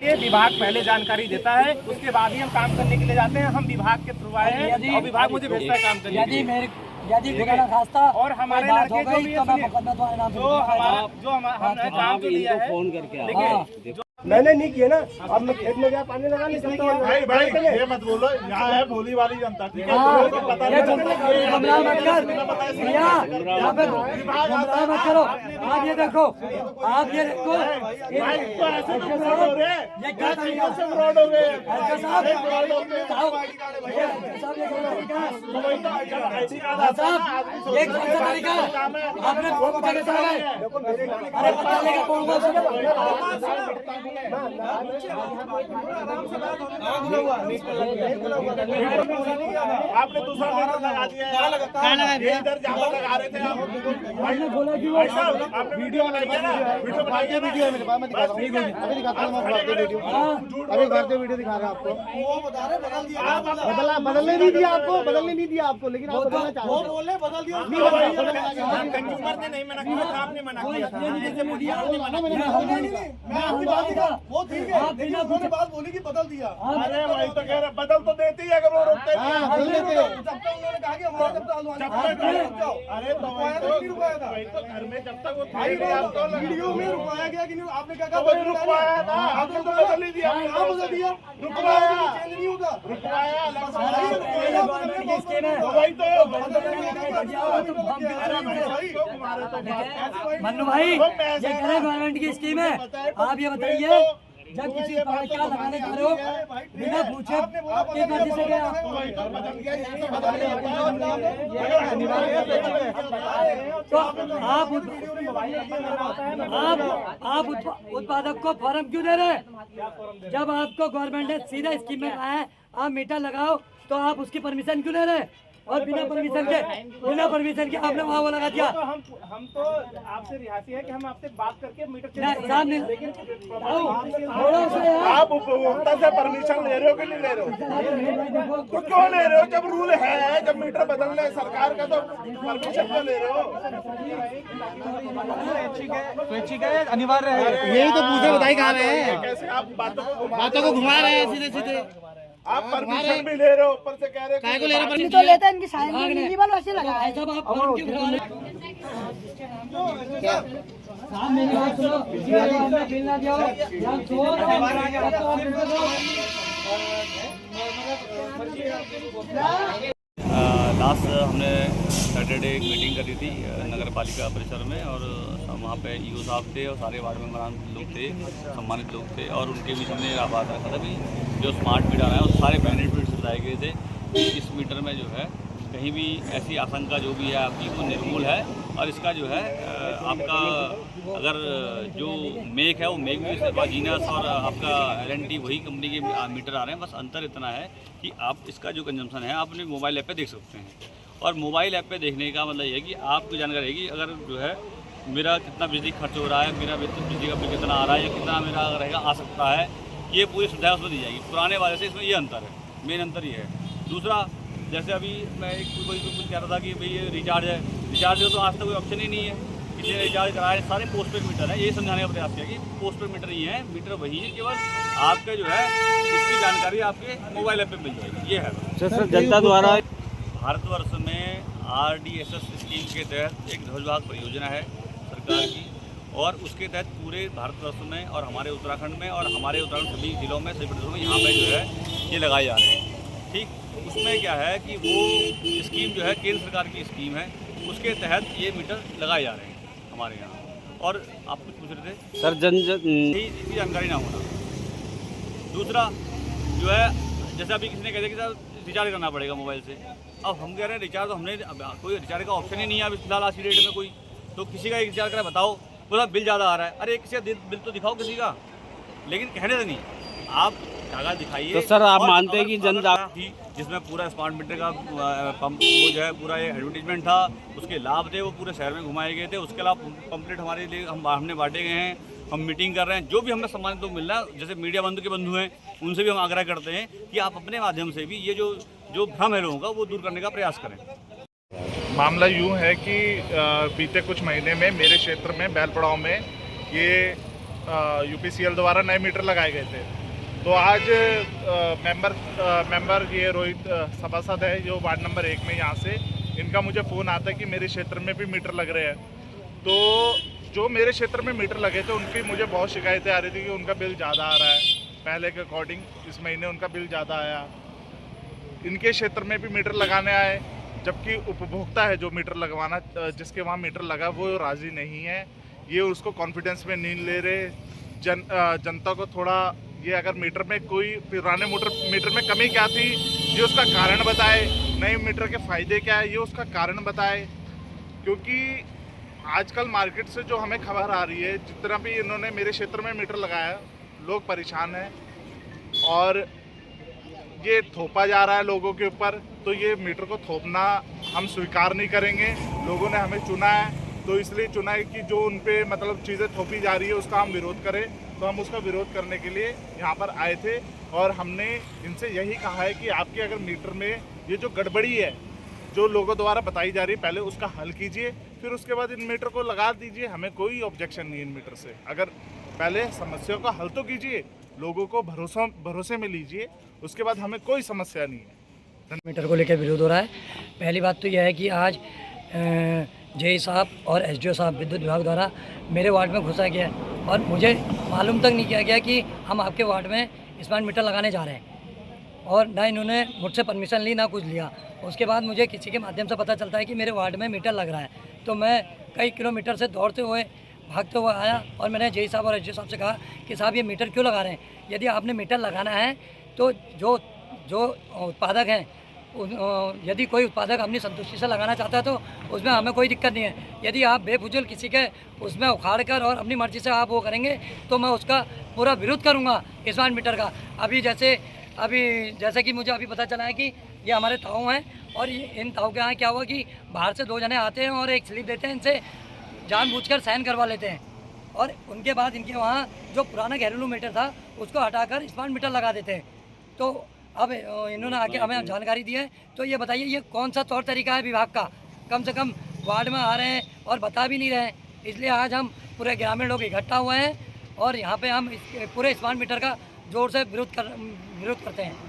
ये विभाग पहले जानकारी देता है, उसके बाद ही हम काम करने के लिए जाते हैं। हम विभाग के थ्रू आए हैं और विभाग मुझे भेजता है काम करने के लिए। और हमारे लड़के जो भी जो हमने काम तो लिया है, फोन करके देखिए मैंने नहीं किया ना। अब मैं खेत में गया पानी लगा नहीं सकता। भाई भाई ये मत बोलो, यहाँ है भोली वाली जनता, ठीक है? पता नहीं मत करो। आप ये देखो, आप ये देखो, ऐसे फ्रॉड हो रहे हैं, ये क्या तरीके से फ्रॉड हो रहे हैं? ये कौन सा तरीका है? आपने आपने दूसरा लगा दिया, इधर जहाँ लगा रहे थे आप वीडियो बनाइए ना, वीडियो बनाइए, वीडियो है मेरे पास, मैं दिखाता हूँ, अभी दिखाता हूँ, अभी घर वीडियो दिखा रहे हैं आपको। वो बता रहे बदल दिया, बदलने नहीं दिया आपको, बदलने नहीं दिया आपको, लेकिन आप बदलना चाहते हैं। वो बोले बदल दिया, कंज्यूमर ने नहीं मना किया, आपने मना किया। वो ठीक है, लेकिन उन्होंने बात बोली कि बदल दिया। अरे वही तो कह रहे, बदल तो देती है अगर वो रोकते हैं। जब तक उन्होंने कहा कि हमारा जब अरे तो वही तो घर में जब तक वो वीडियो में रुकवाया गया कि नहीं, आपने क्या कहा रुकवाया था, आपने तो बदल ही दिया, बदल दिया, रुकवाया चेंज नहीं होगा, रुकवाया वही तो मन्नू भाई, ये गवर्नमेंट की स्कीम है। आप ये बताइए, जब किसी क्या लगाने जा रहे हो बिना पूछे आपके मर्जी से गया, तो आप उत्पादक को फॉर्म क्यों दे रहे हैं? जब आपको गवर्नमेंट ने सीधा स्कीम में कहा है आप मीटर लगाओ, तो आप उसकी परमिशन क्यों ले रहे हैं? और बिना परमिशन के आपने वहाँ वो लगा दिया। तो हम तो आपसे रिहाती है कि हम आपसे बात करके मीटर आप उपभोक्ता से परमिशन ले रहे हो कि नहीं ले रहे हो? तो क्यों ले रहे हो? जब रूल है, जब मीटर बदलना है सरकार का, तो परमिशन क्यों ले रहे हो? स्वैच्छिक है, अनिवार्य है। यही तो पूछे बताई कहाँ रहे हैं, कैसे आप बातों को घुमा रहे हैं सीधे सीधे। आप परमिशन भी ले रहे हो, ऊपर से कह रहे काय को ले रहे हैं? तो लेते हैं इनकी साइन वाले वैसे लगा है। जब आप फॉर्म क्यों भरवा रहे हैं? साहब मेरी बात सुनो, मिलना जाओ लास्ट हमने सैटरडे एक मीटिंग करी थी नगर पालिका परिसर में, और वहाँ पे ईओ साहब थे और सारे वार्ड मेंबर लोग थे, सम्मानित लोग थे, और उनके बीच हमने बात रखा था कि जो स्मार्ट मीटर है उस सारे बेनिफिट्स बताए गए थे कि इस मीटर में जो है कहीं भी ऐसी आशंका जो भी है आपकी वो निर्मूल है, और इसका जो है आपका अगर जो मेक है वो मेक भी जीनस और आपका LNT वही कंपनी के मीटर आ रहे हैं। बस अंतर इतना है कि आप इसका जो कंजम्पशन है आप अपने मोबाइल ऐप पे देख सकते हैं, और मोबाइल ऐप पे देखने का मतलब ये है कि आपको जानकारी रहेगी अगर जो है मेरा कितना बिजली खर्च हो रहा है, मेरा बिजली का बिल कितना आ रहा है, या कितना मेरा रहेगा आ सकता है, ये पूरी सुविधा उसमें दी जाएगी। पुराने वाले से इसमें ये अंतर है, मेन अंतर ये है। दूसरा, जैसे अभी मैं कोई कुछ कह रहा था कि भाई ये रिचार्ज है, रिचार्ज हो तो आज तक कोई ऑप्शन ही नहीं है, इसलिए रिचार्ज कराए, सारे पोस्ट पेड मीटर है। ये समझाने का प्रयास किया कि पोस्ट पेड मीटर ही है, मीटर वही है, केवल आपके जो है इसकी जानकारी आपके मोबाइल ऐप पे मिल जाएगी। ये है सर जनता द्वारा भारतवर्ष में RDSS स्कीम के तहत एक ध्वज वाहक परियोजना है सरकार की, और उसके तहत पूरे भारतवर्ष में और हमारे उत्तराखंड में और हमारे उत्तराखंड सभी जिलों में, सभी प्रदेशों में यहाँ पे जो है ये लगाए जा रहे हैं। ठीक, उसमें क्या है कि वो स्कीम जो है केंद्र सरकार की स्कीम है, उसके तहत ये मीटर लगाए जा रहे हैं हमारे यहाँ। और आप कुछ पूछ रहे थे सर, इसकी जानकारी ना होना। दूसरा जो है, जैसे अभी किसी ने कहते कि सर रिचार्ज करना पड़ेगा मोबाइल से, अब हम कह रहे हैं रिचार्ज तो हमने कोई रिचार्ज का ऑप्शन ही नहीं है अभी फिलहाल आज की डेट में। कोई तो किसी का एक रिचार्ज करा बताओ, बोला बिल ज़्यादा आ रहा है, अरे किसी का बिल तो दिखाओ किसी का, लेकिन कहने से नहीं, आप कागज दिखाइए। तो सर आप मानते हैं कि जनता जिसमें पूरा स्मार्ट मीटर का पंप वो जो है पूरा ये एडवर्टीजमेंट था, उसके लाभ थे वो पूरे शहर में घुमाए गए थे, उसके अलावा पंपलेट हमारे लिए हमने बांटे गए हैं, हम मीटिंग कर रहे हैं। जो भी हमें सम्मानित लोग मिल रहा है, जैसे मीडिया बंधु के बंधु हैं, उनसे भी हम आग्रह करते हैं कि आप अपने माध्यम से भी ये जो भ्रम है लोगों का वो दूर करने का प्रयास करें। मामला यूँ है कि बीते कुछ महीने में मेरे क्षेत्र में बैलपड़ाव में ये यूपीसीएल द्वारा नए मीटर लगाए गए थे। तो आज मेंबर ये रोहित सभासद है जो वार्ड नंबर 1 में यहाँ से, इनका मुझे फ़ोन आता है कि मेरे क्षेत्र में भी मीटर लग रहे हैं। तो जो मेरे क्षेत्र में मीटर लगे थे उनकी मुझे बहुत शिकायतें आ रही थी कि उनका बिल ज़्यादा आ रहा है, पहले के अकॉर्डिंग इस महीने उनका बिल ज़्यादा आया। इनके क्षेत्र में भी मीटर लगाने आए, जबकि उपभोक्ता है जो मीटर लगवाना, जिसके वहाँ मीटर लगा वो राज़ी नहीं है। ये उसको कॉन्फिडेंस में नहीं ले रहे। जनता को थोड़ा ये अगर मीटर में कोई पुराने मीटर में कमी क्या थी ये उसका कारण बताए, नए मीटर के फ़ायदे क्या है ये उसका कारण बताए। क्योंकि आजकल मार्केट से जो हमें खबर आ रही है, जितना भी इन्होंने मेरे क्षेत्र में मीटर लगाया, लोग परेशान हैं और ये थोपा जा रहा है लोगों के ऊपर। तो ये मीटर को थोपना हम स्वीकार नहीं करेंगे। लोगों ने हमें चुना है तो इसलिए चुना है कि जो उन पे मतलब चीज़ें थोपी जा रही है उसका हम विरोध करें। तो हम उसका विरोध करने के लिए यहाँ पर आए थे और हमने इनसे यही कहा है कि आपके अगर मीटर में ये जो गड़बड़ी है जो लोगों द्वारा बताई जा रही है, पहले उसका हल कीजिए, फिर उसके बाद इन मीटर को लगा दीजिए। हमें कोई ऑब्जेक्शन नहीं है इन मीटर से। अगर पहले समस्याओं का हल तो कीजिए, लोगों को भरोसे में लीजिए, उसके बाद हमें कोई समस्या नहीं है। मीटर को लेकर विरोध हो रहा है। पहली बात तो यह है कि आज जेई साहब और एसडीओ साहब विद्युत विभाग द्वारा मेरे वार्ड में घुसा गया और मुझे मालूम तक नहीं किया गया कि हम आपके वार्ड में स्मार्ट मीटर लगाने जा रहे हैं, और ना इन्होंने मुझसे परमिशन ली ना कुछ लिया। उसके बाद मुझे किसी के माध्यम से पता चलता है कि मेरे वार्ड में मीटर लग रहा है, तो मैं कई किलोमीटर से दौड़ते हुए भागते हुए आया और मैंने जेई साहब और एसडीओ साहब से कहा कि साहब ये मीटर क्यों लगा रहे हैं? यदि आपने मीटर लगाना है तो जो उत्पादक हैं, यदि कोई उत्पादक अपनी संतुष्टि से लगाना चाहता है तो उसमें हमें कोई दिक्कत नहीं है। यदि आप बेफुजूल किसी के उसमें उखाड़ कर और अपनी मर्जी से आप वो करेंगे तो मैं उसका पूरा विरोध करूंगा स्मार्ट मीटर का। अभी जैसे कि मुझे अभी पता चला है कि ये हमारे ताऊ हैं और इन ताऊ के यहाँ क्या हुआ कि बाहर से 2 जने आते हैं और एक स्लिप देते हैं, इनसे जानबूझकर साइन करवा लेते हैं और उनके बाद इनके वहाँ जो पुराना घरेलू मीटर था उसको हटाकर स्मार्ट मीटर लगा देते हैं। तो अब इन्होंने आके हमें जानकारी दी है, तो ये बताइए ये कौन सा तौर तरीका है विभाग का? कम से कम वार्ड में आ रहे हैं और बता भी नहीं रहे हैं। इसलिए आज हम पूरे ग्रामीण लोग इकट्ठा हुए हैं और यहाँ पे हम पूरे स्मार्ट मीटर का जोर से विरोध करते हैं।